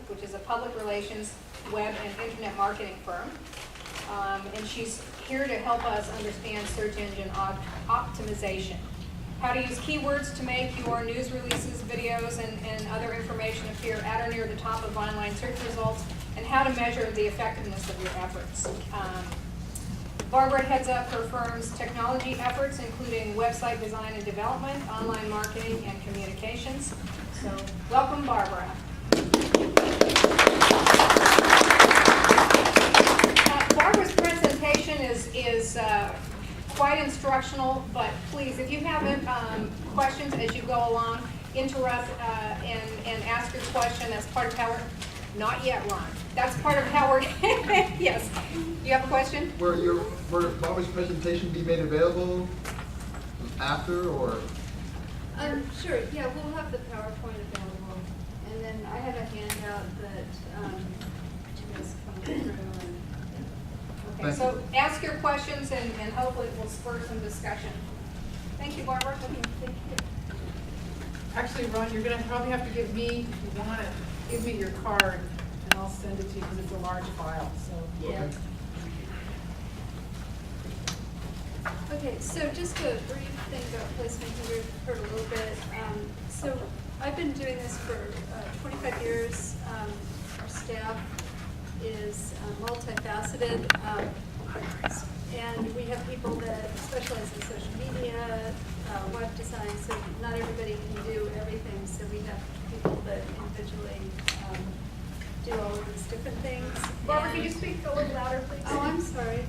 which is a public relations, web, and internet marketing firm. And she's here to help us understand search engine optimization. How to use keywords to make your news releases, videos, and other information appear at or near the top of online search results, and how to measure the effectiveness of your efforts. Barbara heads up her firm's technology efforts, including website design and development, online marketing, and communications. So, welcome, Barbara. Barbara's presentation is quite instructional, but please, if you have questions as you go along, interrupt and ask your question. That's part of how we're, not yet, Ron. That's part of how we're, yes. You have a question? Will Barbara's presentation be made available after, or? Sure, yeah, we'll have the PowerPoint available. And then I have a handout that is coming through. Okay, so ask your questions and hopefully it will spur some discussion. Thank you, Barbara. Thank you. Actually, Ron, you're going to probably have to give me, if you want it, give me your card, and I'll send it to you because it's a large file. So Yeah. Okay, so just a brief thing about placemaking. We've heard a little bit. So I've been doing this for 25 years. Our staff is multifaceted, and we have people that specialize in social media, web design, so not everybody can do everything, so we have people that individually do all of these different things. Barbara, can you speak a little louder, please? Oh, I'm sorry.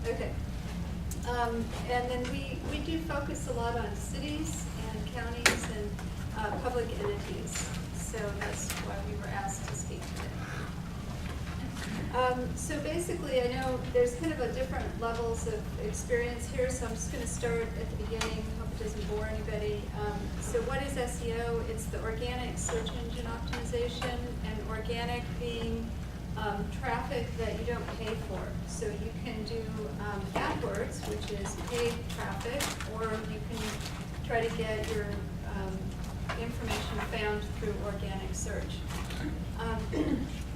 Okay. And then we do focus a lot on cities and counties and public entities. So that's why we were asked to speak today. So basically, I know there's kind of a different levels of experience here, so I'm just going to start at the beginning. Hope it doesn't bore anybody. So what is SEO? It's the organic search engine optimization, and organic being traffic that you don't pay for. So you can do AdWords, which is paid traffic, or you can try to get your information found through organic search.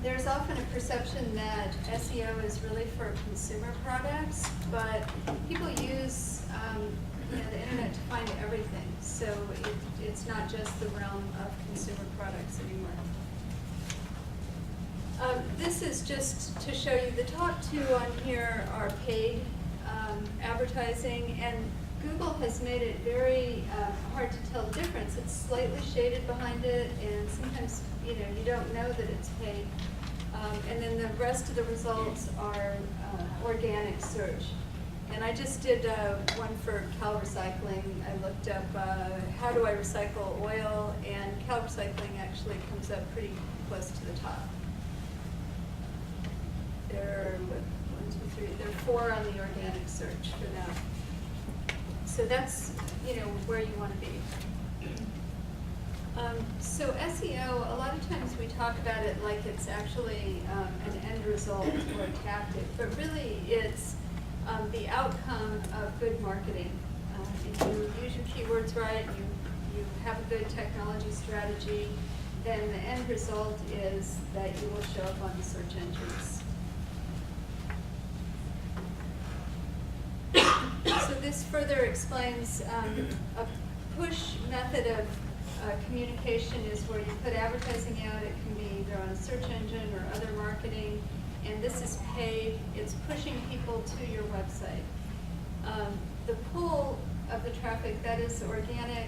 There's often a perception that SEO is really for consumer products, but people use the internet to find everything. So it's not just the realm of consumer products anymore. This is just to show you the top two on here are paid advertising, and Google has made it very hard to tell the difference. It's slightly shaded behind it, and sometimes you don't know that it's paid. And then the rest of the results are organic search. And I just did one for Cal Recycling. I looked up how do I recycle oil, and Cal Recycling actually comes up pretty close to the top. There are 4 on the organic search for that. So that's where you want to be. So SEO, a lot of times we talk about it like it's actually an end result or a tactic, but really it's the outcome of good marketing. If you use your keywords right, you have a good technology strategy, then the end result is that you will show up on the search engines. So this further explains a push method of communication is where you put advertising out. It can be either on a search engine or other marketing, and this is paid. It's pushing people to your website. The pull of the traffic, that is organic.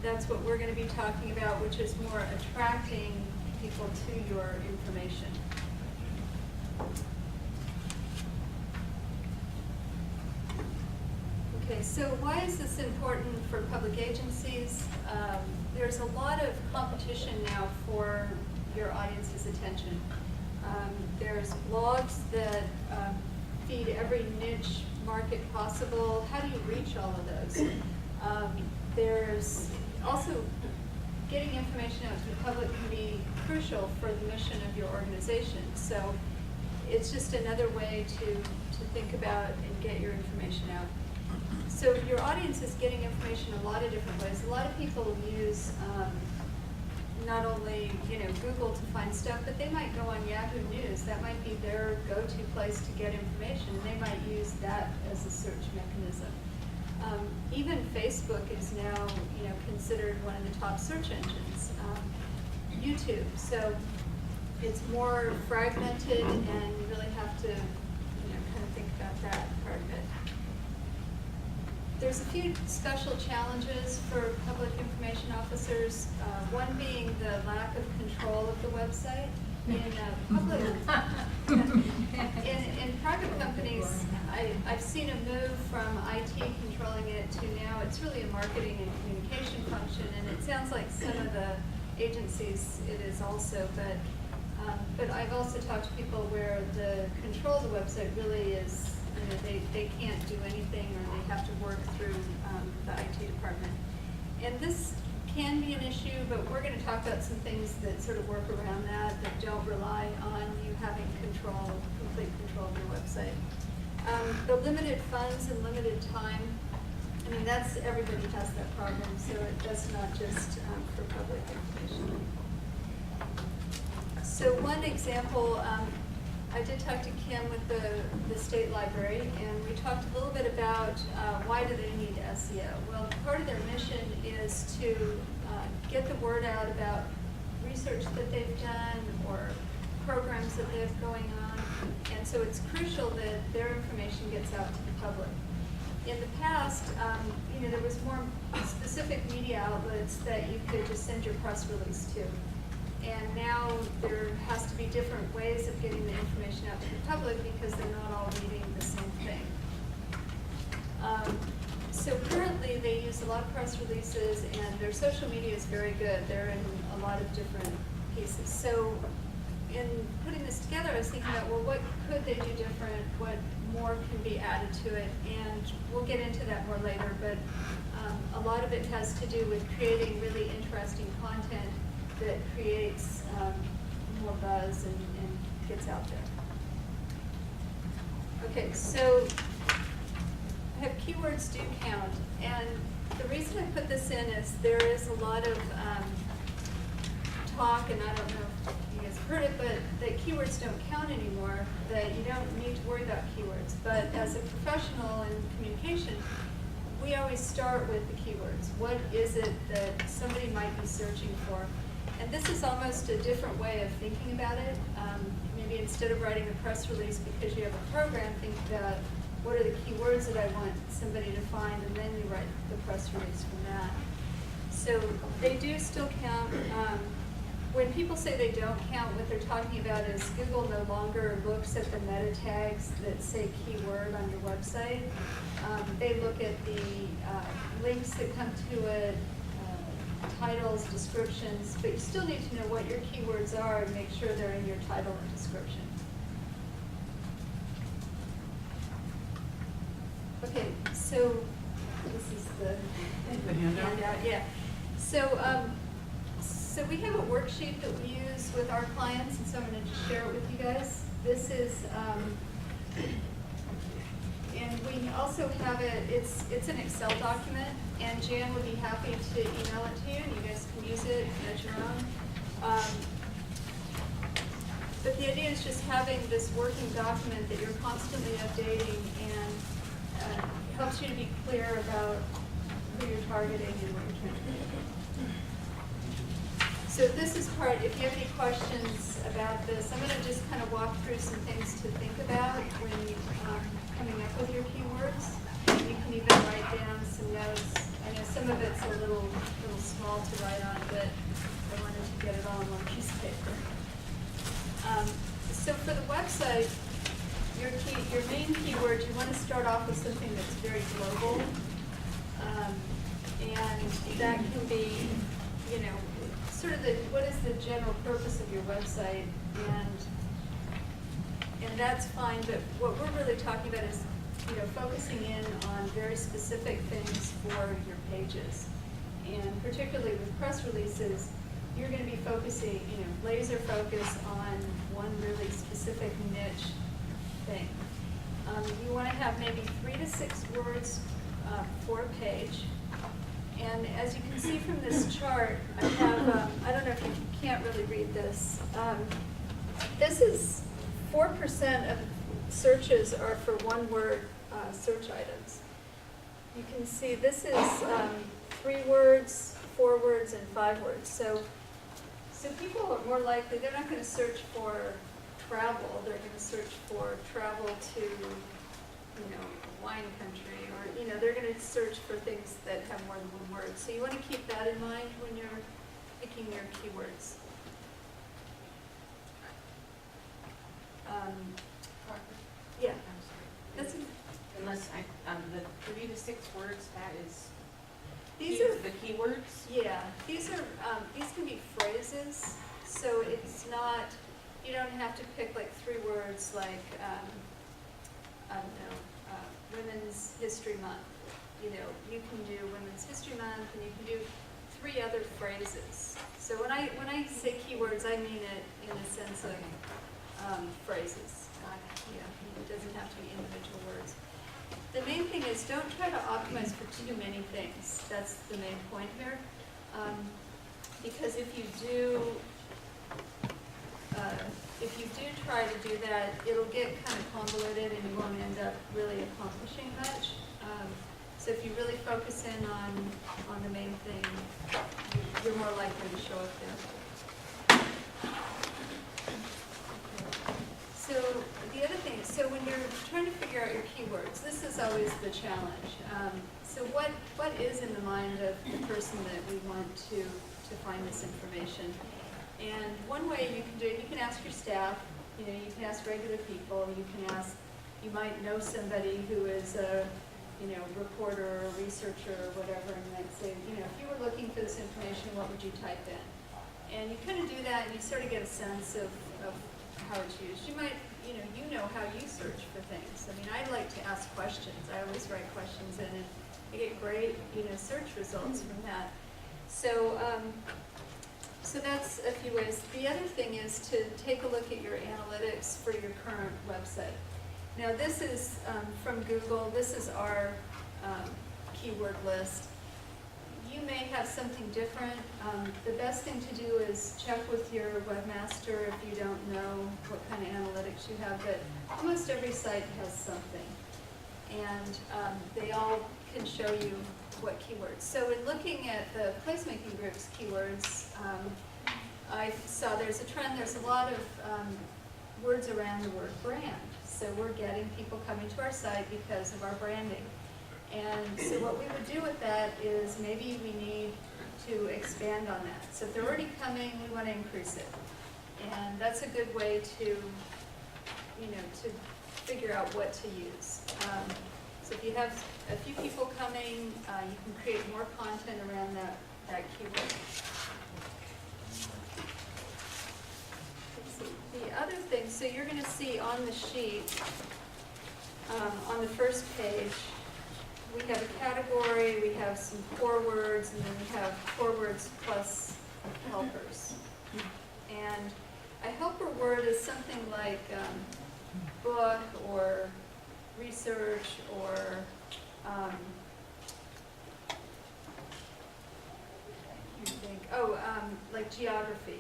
That's what we're going to be talking about, which is more attracting people to your information. Okay, so why is this important for public agencies? There's a lot of competition now for your audience's attention. There's blogs that feed every niche market possible. How do you reach all of those? There's also getting information out to the public can be crucial for the mission of your organization. So it's just another way to think about and get your information out. So your audience is getting information a lot of different ways. A lot of people use not only, Google to find stuff, but they might go on Yahoo News. That might be their go-to place to get information, and they might use that as a search mechanism. Even Facebook is now, considered one of the top search engines. YouTube, so it's more fragmented, and you really have to, kind of think about that part of it. There's a few special challenges for public information officers, one being the lack of control of the website. In public, in private companies, I've seen a move from IT controlling it to now it's really a marketing and communication function, and it sounds like some of the agencies it is also, but I've also talked to people where the control of the website really is, they can't do anything, or they have to work through the IT department. And this can be an issue, but we're going to talk about some things that sort of work around that don't rely on you having control, complete control of your website. The limited funds and limited time, that's, everybody has that problem, so that's not just for public information. So one example, I did talk to Kim with the state library, and we talked a little bit about why do they need SEO. Well, part of their mission is to get the word out about research that they've done or programs that they have going on, and so it's crucial that their information gets out to the public. In the past, there was more specific media outlets that you could just send your press release to. And now there has to be different ways of getting the information out to the public because they're not all reading the same thing. So currently they use a lot of press releases, and their social media is very good. They're in a lot of different pieces. So in putting this together, I was thinking about, well, what could they do different? What more can be added to it? And we'll get into that more later, but a lot of it has to do with creating really interesting content that creates more buzz and gets out there. Okay, so I have keywords do count, and the reason I put this in is there is a lot of talk, and I don't know if you guys have heard it, but that keywords don't count anymore, that you don't need to worry about keywords. But as a professional in communication, we always start with the keywords. What is it that somebody might be searching for? And this is almost a different way of thinking about it. Maybe instead of writing a press release because you have a program, think about what are the keywords that I want somebody to find, and then you write the press release from that. So they do still count. When people say they don't count, what they're talking about is Google no longer looks at the meta tags that say keyword on your website. They look at the links that come to it, titles, descriptions, but you still need to know what your keywords are and make sure they're in your title and description. Okay, so this is the handout. Yeah. So we have a worksheet that we use with our clients, and so I'm going to just share it with you guys. This is, and we also have it, it's an Excel document, and Jan would be happy to email it to you, and you guys can use it at your own. But the idea is just having this working document that you're constantly updating, and helps you to be clear about who you're targeting and what you're trying to do. So this is part, if you have any questions about this, I'm going to just kind of walk through some things to think about when you're coming up with your keywords. You can even write down some notes. I know some of it's a little small to write on, but I wanted to get it all on one piece of paper. So for the website, your main keyword, you want to start off with something that's very global, and that can be, sort of what is the general purpose of your website, and that's fine. But what we're really talking about is, focusing in on very specific things for your pages, and particularly with press releases, you're going to be focusing, laser focus on one really specific niche thing. You want to have maybe 3 to 6 words for a page. And as you can see from this chart, I have, I don't know if you can can't really read this. This is 4% of searches are for one-word search items. You can see this is 3 words, 4 words, and 5 words. So people are more likely, they're not going to search for travel, they're going to search for travel to, wine country, or, they're going to search for things that have more than one word. So you want to keep that in mind when you're picking your keywords. Yeah, that's, Unless the 3 to 6 words, that is, these are, the keywords? yeah, these can be phrases, so it's not, you don't have to pick like 3 words like, I don't know, Women's History Month. You can do Women's History Month, and you can do 3 other phrases. So when I say keywords, I mean it in the sense of phrases. It doesn't have to be individual words. The main thing is don't try to optimize for too many things. That's the main point here. Because if you do try to do that, it'll get kind of convoluted and you won't end up really accomplishing much. So if you really focus in on the main thing, you're more likely to show up there. So the other thing, so when you're trying to figure out your keywords, this is always the challenge. So what is in the mind of the person that we want to find this information? And one way you can do it, you can ask your staff, you can ask regular people, you might know somebody who is a, reporter or researcher or whatever, and might say, if you were looking for this information, what would you type in? And you kind of do that, and you sort of get a sense of how it's used. You might, you know how you search for things. I mean, I like to ask questions. I always write questions in, and I get great, search results from that. So, so that's a few ways. The other thing is to take a look at your analytics for your current website. Now, this is from Google. This is our keyword list. You may have something different. The best thing to do is check with your webmaster if you don't know what kind of analytics you have, but almost every site has something. And they all can show you what keywords. So in looking at the placemaking group's keywords, I saw there's a trend, there's a lot of words around the word brand. So we're getting people coming to our site because of our branding. And so what we would do with that is maybe we need to expand on that. So if they're already coming, we want to increase it. And that's a good way to, to figure out what to use. So if you have a few people coming, you can create more content around that keyword. Let's see. The other thing, so you're going to see on the sheet, on the first page, we have a category, we have some core words, and then we have core words plus helpers. And a helper word is something like book or research or like geography.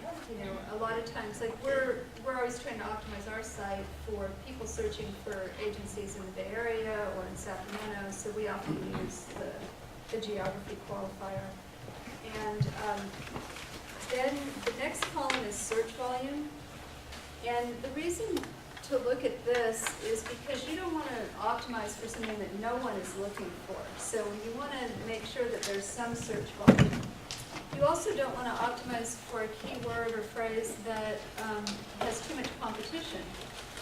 A lot of times, like we're always trying to optimize our site for people searching for agencies in the Bay Area or in Sacramento, so we often use the geography qualifier. And then the next column is search volume. And the reason to look at this is because you don't want to optimize for something that no one is looking for. So you want to make sure that there's some search volume. You also don't want to optimize for a keyword or phrase that has too much competition,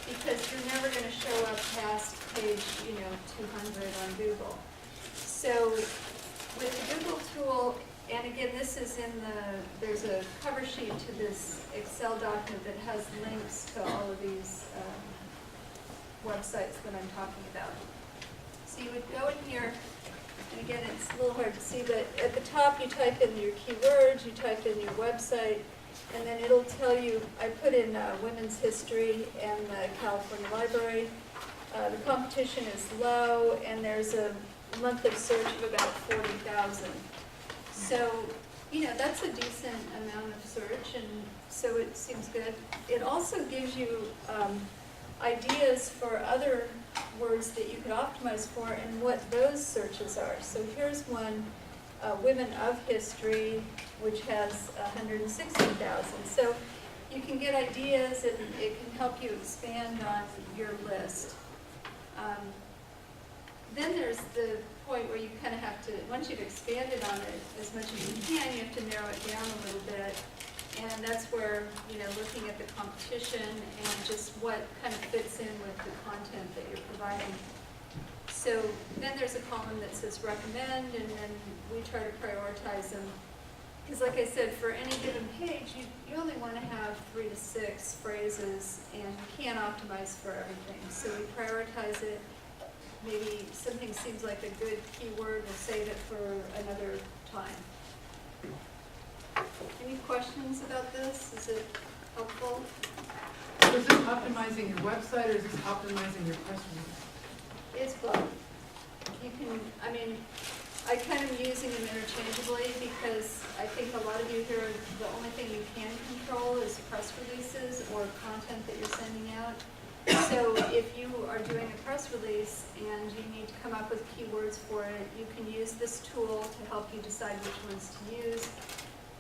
because you're never going to show up past page 200 on Google. So with the Google tool, and again, this is there's a cover sheet to this Excel document that has links to all of these websites that I'm talking about. So you would go in here, and again, it's a little hard to see, but at the top you type in your keywords, you type in your website, and then it'll tell you, I put in women's history and the California Library. The competition is low, and there's a monthly search of about 40,000. So, that's a decent amount of search, and so it seems good. It also gives you ideas for other words that you could optimize for and what those searches are. So here's one, Women of History, which has 160,000. So you can get ideas, and it can help you expand on your list. Then there's the point where you kind of have to, once you've expanded on it as much as you can, you have to narrow it down a little bit. And that's where, looking at the competition and just what kind of fits in with the content that you're providing. So then there's a column that says recommend, and then we try to prioritize them. Because like I said, for any given page, you only want to have 3 to 6 phrases, and you can't optimize for everything. So we prioritize it. Maybe something seems like a good keyword, we'll save it for another time. Any questions about this? Is it helpful? So is this optimizing your website, or is this optimizing your press release? It's both. You can, I kind of using them interchangeably because I think a lot of you here, the only thing you can control is press releases or content that you're sending out. So if you are doing a press release and you need to come up with keywords for it, you can use this tool to help you decide which ones to use.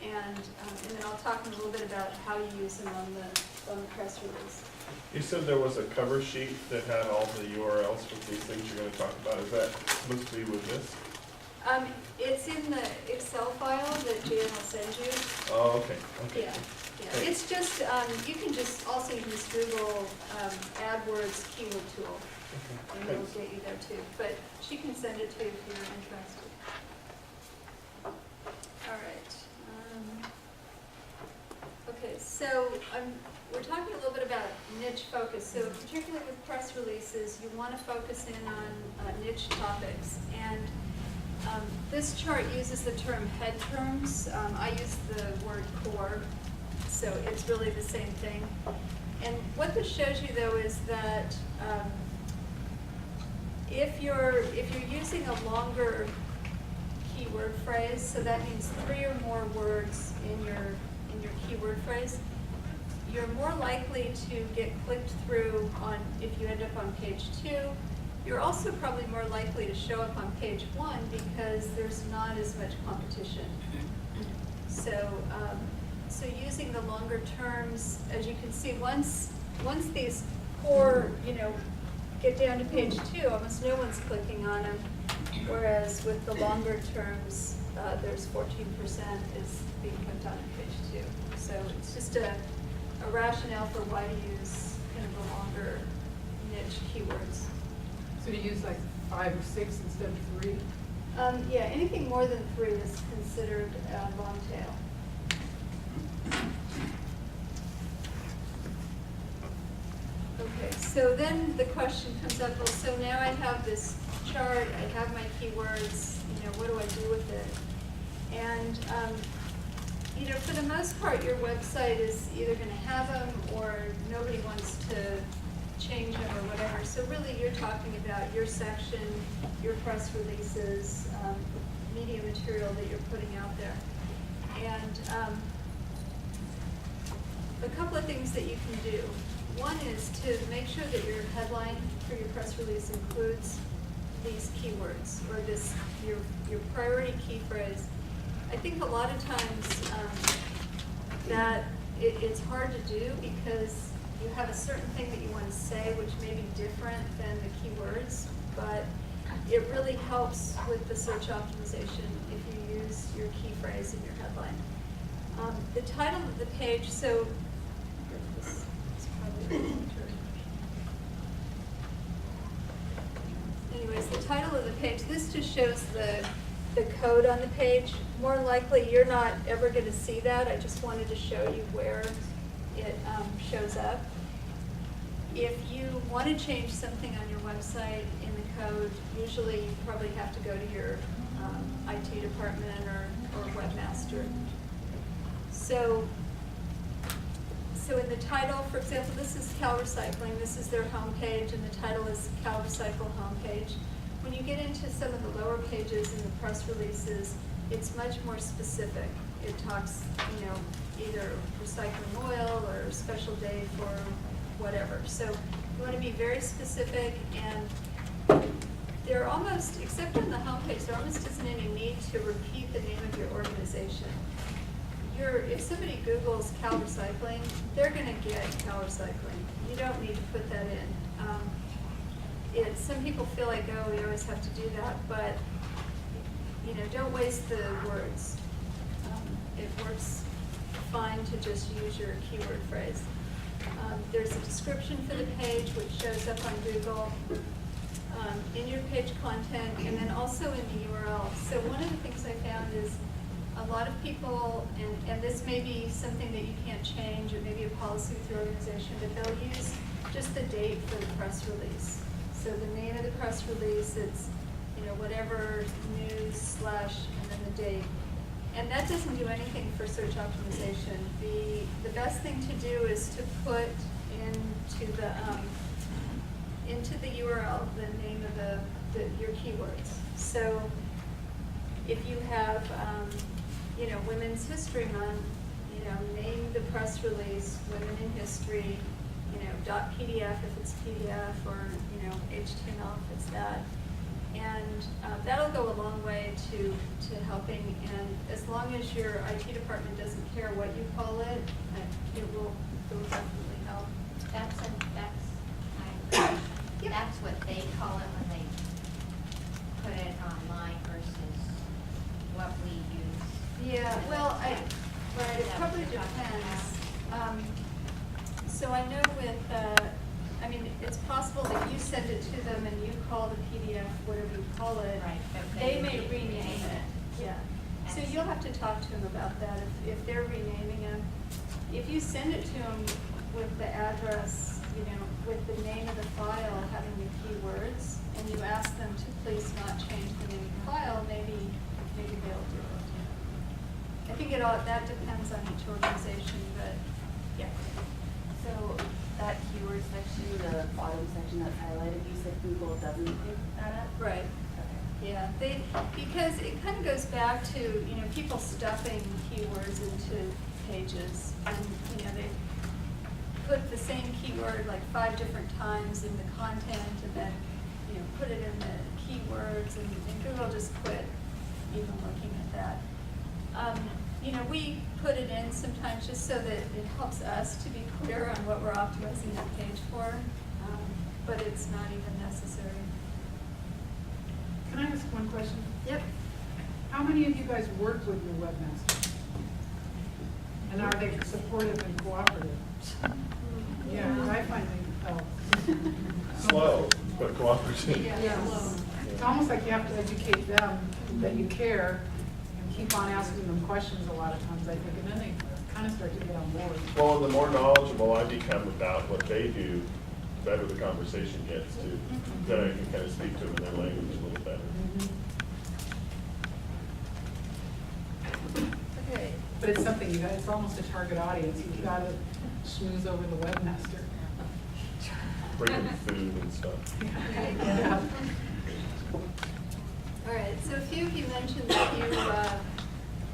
And then I'll talk a little bit about how you use them on the press release. You said there was a cover sheet that had all the URLs for these things you're going to talk about. Is that supposed to be with this? It's in the Excel file that Jan will send you. Oh, okay. Okay. Yeah. It's just, you can just Google AdWords keyword tool, and it'll get you there too. But she can send it to you if you're interested. All right. Okay, so we're talking a little bit about niche focus. So particularly with press releases, you want to focus in on niche topics. And this chart uses the term head terms. I use the word core, so it's really the same thing. And what this shows you though is that if you're using a longer keyword phrase, so that means 3 or more words in your keyword phrase, you're more likely to get clicked through on if you end up on page 2. You're also probably more likely to show up on page 1 because there's not as much competition. So, so using the longer terms, as you can see, once these core, get down to page 2, almost no one's clicking on them. Whereas with the longer terms, there's 14% is being clicked on in page 2. So it's just a rationale for why to use kind of the longer niche keywords. So you use like 5 or 6 instead of 3? Yeah, anything more than 3 is considered long tail. Okay, so then the question comes up, well, so now I have this chart, I have my keywords, what do I do with it? And, for the most part, your website is either going to have them or nobody wants to change them or whatever. So really, you're talking about your section, your press releases, media material that you're putting out there. And a couple of things that you can do. One is to make sure that your headline for your press release includes these keywords or your priority key phrase. I think a lot of times that it's hard to do because you have a certain thing that you want to say which may be different than the keywords, but it really helps with the search optimization if you use your key phrase in your headline. The title of the page, so this is probably anyways, the title of the page, this just shows the code on the page. More likely, you're not ever going to see that. I just wanted to show you where it shows up. If you want to change something on your website in the code, usually you probably have to go to your IT department or webmaster. So in the title, for example, this is Cal Recycling. This is their homepage, and the title is Cal Recycle homepage. When you get into some of the lower pages in the press releases, it's much more specific. it talks, you know, either recycling oil or special day for whatever. So you want to be very specific, and there almost, except on the homepage, there almost isn't any need to repeat the name of your organization. If somebody Googles Cal Recycling, they're gonna get Cal Recycling. You don't need to put that in. Some people feel like, oh, we always have to do that, but, you know, don't waste the words. It works fine to just use your keyword phrase. There's a description for the page which shows up on Google, in your page content, and then also in the URL. So one of the things I found is a lot of people, and this may be something that you can't change, or maybe a policy with your organization, but they'll use just the date for the press release. So the name of the press release, it's, you know, whatever news slash, and then the date. And that doesn't do anything for search optimization. The best thing to do is to put into the URL the name of your keywords. So if you have, you know, Women's History Month, you know, name the press release Women in History, you know, .pdf if it's PDF, or, you know, HTML if it's that. And that'll go a long way to helping, and as long as your IT department doesn't care what you call it, it will definitely help. That's what they call it when they put it online versus what we use. Yeah, well, right, it probably depends. So I know with, I mean, it's possible that you send it to them and you call the PDF, whatever you call it. Right, but They may rename it, yeah. So you'll have to talk to them about that if they're renaming them. If you send it to them with the address, you know, with the name of the file having the keywords, and you ask them to please not change the name of the file, maybe they'll do it. I think that depends on each organization, but yeah. So that keyword section, the bottom section that's highlighted, you said Google doesn't pick that up? Right. Okay. Yeah, because it kind of goes back to, you know, people stuffing keywords into pages, and, you know, they put the same keyword like 5 different times in the content, and then, you know, put it in the keywords, and Google just quit even looking at that. You know, we put it in sometimes just so that it helps us to be clear on what we're optimizing that page for, but it's not even necessary. Can I ask one question? Yep. How many of you guys work with your webmaster? And are they supportive and cooperative? Yeah, 'cause I find they help. Slow, but cooperative. Yes. It's almost like you have to educate them that you care and keep on asking them questions a lot of times, I think, and then they kind of start to get on board. Well, the more knowledgeable I become about what they do, the better the conversation gets too. Then I can kind of speak to them in their language a little better. Okay. But it's something you got, it's almost a target audience. You've got to schmooze over the webmaster. Bring them food and stuff. Yeah. All right, so a few of you mentioned that you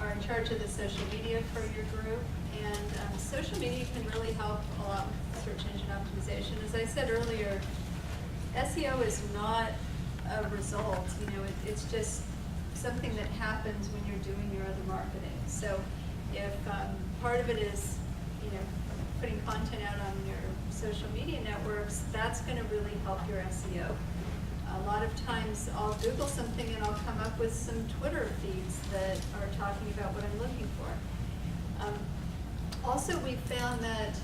are in charge of the social media for your group, and social media can really help a lot with search engine optimization. As I said earlier, SEO is not a result, you know, it's just something that happens when you're doing your other marketing. So if part of it is, you know, putting content out on your social media networks, that's going to really help your SEO. A lot of times I'll Google something and I'll come up with some Twitter feeds that are talking about what I'm looking for. Also, we found that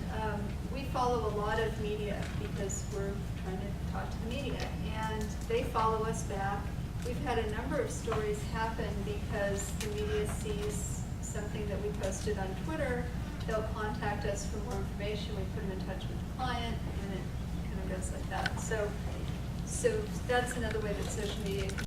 we follow a lot of media because we're trying to talk to the media, and they follow us back. We've had a number of stories happen because the media sees something that we posted on Twitter. They'll contact us for more information. We put them in touch with the client, and it kind of goes like that. So that's another way that social media can